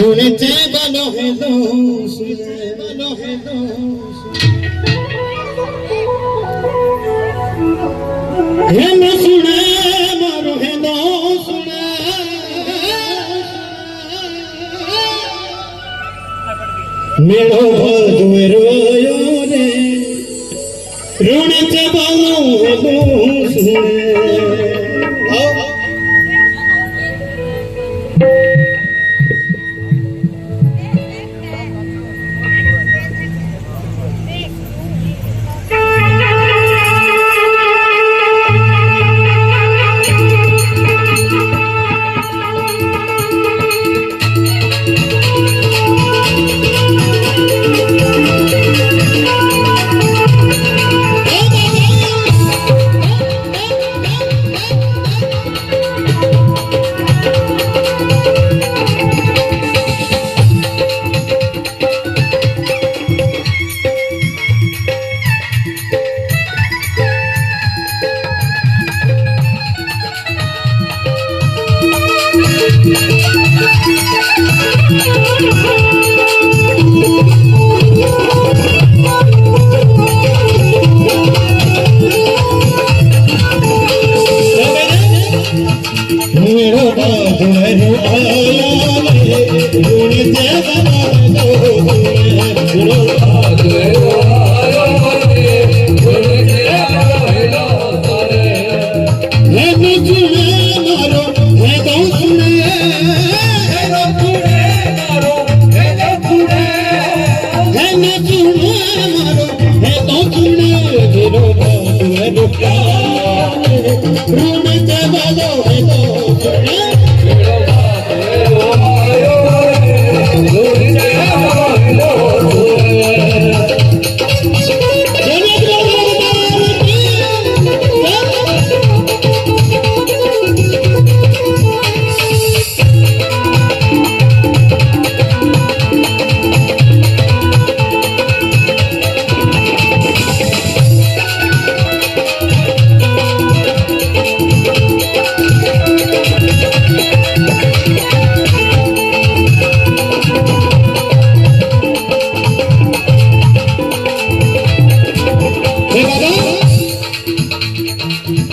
ऋणचे बनो है दोष बनो है दोष हे न सुने मारो है दोष मेरो भजो रोयो रे ऋणचे बनो है दोष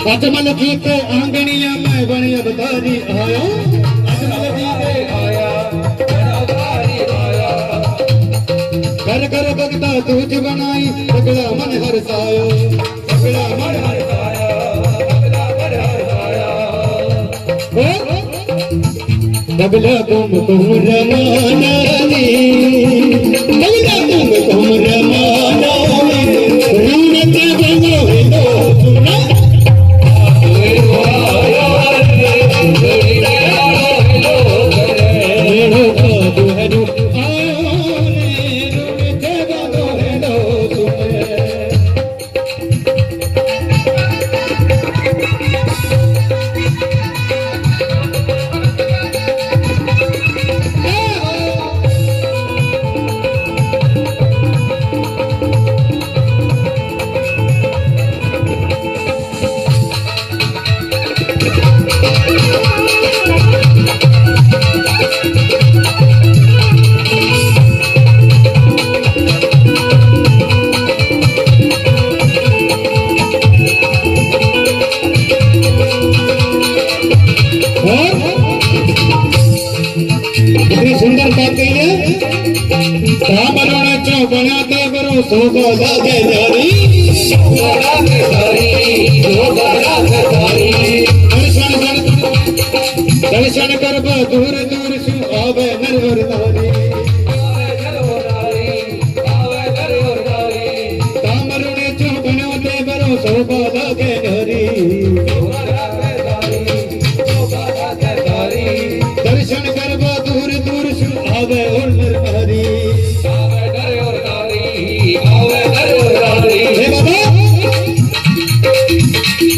अजमल जी के आंगनिया में बनी अवतारी आया अजमल जी के आया अवतारी आया कर कर भगता तुझ बनाई सगड़ा मन हरसायो सगड़ा मन हरसाया सगड़ा मन हरसाया बगला तुम रमानी बगला तुम रमानी ऋण के बनो है सुना सुंदर बात कही है बनाते करो सोगा लागे जारी दर्शन कर दूर दूर सु आवे नरवर नारी तामरुणे चो बनाते करो सोगा लागे जारी दर्शन कर दूर दूर सु आवे और नरहरी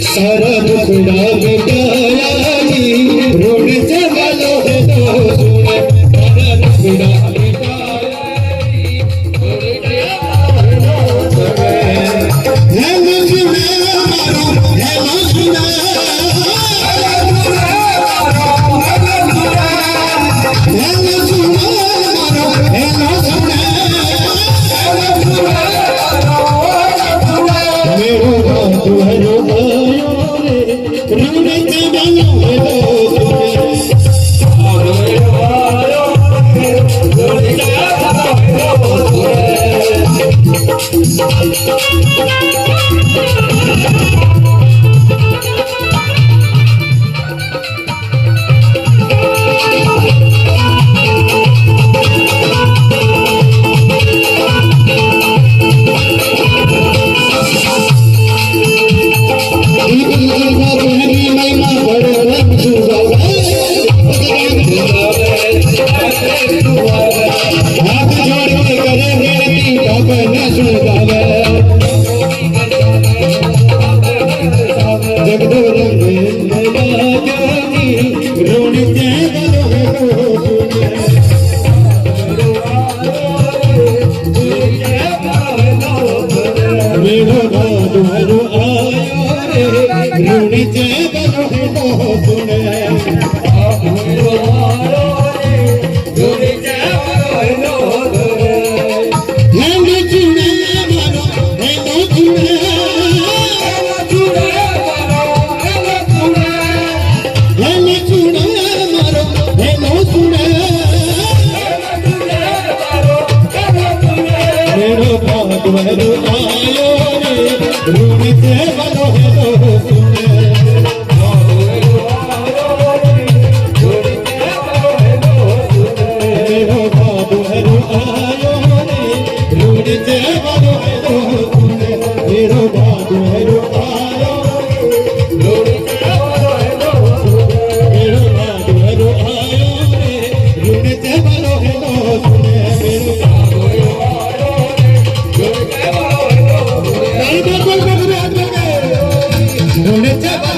सारा दुखड़ा मिटाया ऋण से वालो है तो रोणीचे बलो मेरा भादो हरो आयो रे रोणीचे बलो सुने तुम्हारो आयो रे रोणीचे बलो सुने मेरो बाबू हरो आयो रे रोणीचे बलो सुने मेरो बाबू हरो आयो रोणीचे बलो मेरो बाबू हरो आयो रे रोणीचे बलो सुने मेरो रोणीचे